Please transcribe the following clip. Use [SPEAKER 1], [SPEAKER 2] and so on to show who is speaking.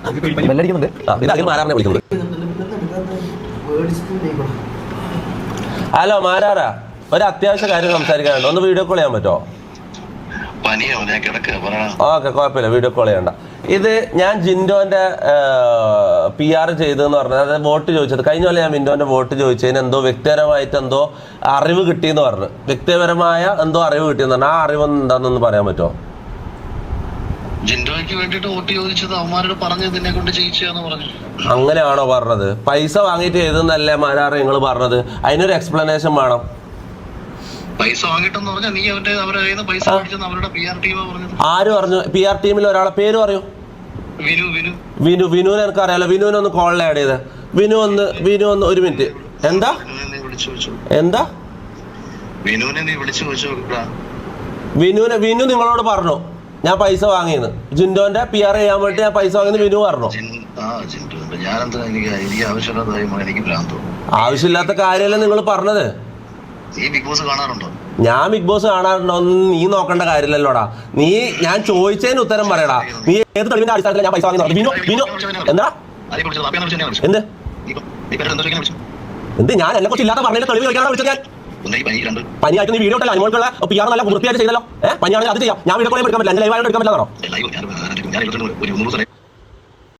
[SPEAKER 1] ബെല്ലടിക്കുന്നുണ്ട്.
[SPEAKER 2] ഇത് മാരാറിനെ വിളിക്കുന്നത്. ഹലോ മാരാറാ, ഒരു അത്യാവശ്യ കാര്യം സംസാരിക്കാനുണ്ട്. ഒന്ന് വീഡിയോ കോൾ ചെയ്യാൻ പറ്റുമോ? ഓക്കെ, കുഴപ്പമില്ല, വീഡിയോ കോൾ ചെയ്യണ്ട. ഇത് ഞാൻ ജിൻഡോന്റെ PR ചെയ്തെന്ന് പറഞ്ഞത്, അതായത് വോട്ട് ചോദിച്ചത് കഴിഞ്ഞ പോലെ ഞാൻ മിൻഡോന്റെ വോട്ട് ചോദിച്ചതിന് എന്തോ വ്യക്തിപരമായിട്ട് എന്തോ അറിവ് കിട്ടിയെന്ന് പറഞ്ഞു. വ്യക്തിപരമായ എന്തോ അറിവ് കിട്ടിയെന്ന് പറഞ്ഞു. ആ അറിവ് എന്താണെന്നൊന്ന് പറയാൻ പറ്റുമോ?
[SPEAKER 3] ജിൻഡോയ്ക്ക് വേണ്ടിട്ട് വോട്ട് ചോദിച്ചത് അവന്മാരോട് പറഞ്ഞതിനെ കൊണ്ട് ജയിച്ചാന്ന് പറഞ്ഞു.
[SPEAKER 2] അങ്ങനെയാണോ പറഞ്ഞത്? പൈസ വാങ്ങിയിട്ട് എഴുതുന്നല്ലേ മാരാറ് നിങ്ങൾ പറഞ്ഞത്? അതിനൊരു എക്സ്പ്ലനേഷൻ വേണം.
[SPEAKER 3] പൈസ വാങ്ങിട്ടെന്ന് പറഞ്ഞാൽ നീ അവരുടെ പൈസ മേടിച്ചെന്ന് അവരുടെ PR ടീമാ പറഞ്ഞത്.
[SPEAKER 2] ആര് പറഞ്ഞു? PR ടീമിൽ ഒരാളെ പേര് പറയൂ. വിനുവിനെ എനിക്ക് അറിയാലോ. വിനുവിനെ ഒന്ന് കോളിൽ ആഡ് ചെയ്ത്. വിനു ഒന്ന് ഒരു മിനിറ്റ്. എന്താ വിനു നിങ്ങളോട് പറഞ്ഞു ഞാൻ പൈസ വാങ്ങിയെന്ന്? ജിൻഡോന്റെ PR ചെയ്യാൻ വേണ്ടി ഞാൻ പൈസ വാങ്ങിയെന്ന് വിനു പറഞ്ഞു. ആവശ്യമില്ലാത്ത കാര്യമല്ലേ നിങ്ങൾ പറഞ്ഞത്? ഞാൻ ബിഗ് ബോസ് കാണാറുണ്ടോ? നീ നോക്കേണ്ട കാര്യമില്ലല്ലോടാ. ഞാൻ ചോദിച്ചതിന് ഉത്തരം പറയടാ. നീ ഏത് തെളിവിന്റെ അടിസ്ഥാനത്തിൽ ഞാൻ പൈസ വാങ്ങി? വിനു എന്താ എന്ത് ഞാൻ എന്നെ കുറിച്ച് ഇല്ലാത്ത പറഞ്ഞ തെളിവ് ചോദിക്കാനാണ് വിളിച്ചത്. ഞാൻ പനിയായിട്ട് നീ വീഡിയോ ഇട്ടല്ലോ. അനുമോൾക്കുള്ള PR നല്ല വൃത്തിയായിട്ട് ചെയ്തല്ലോ. പനിയാണെങ്കിൽ അത് ചെയ്യാം. ഞാൻ വീഡിയോ കോൾ എടുക്കാൻ പറ്റില്ല. എന്റെ ലൈവായിട്ട് എടുക്കാൻ പറ്റില്ലാണോ?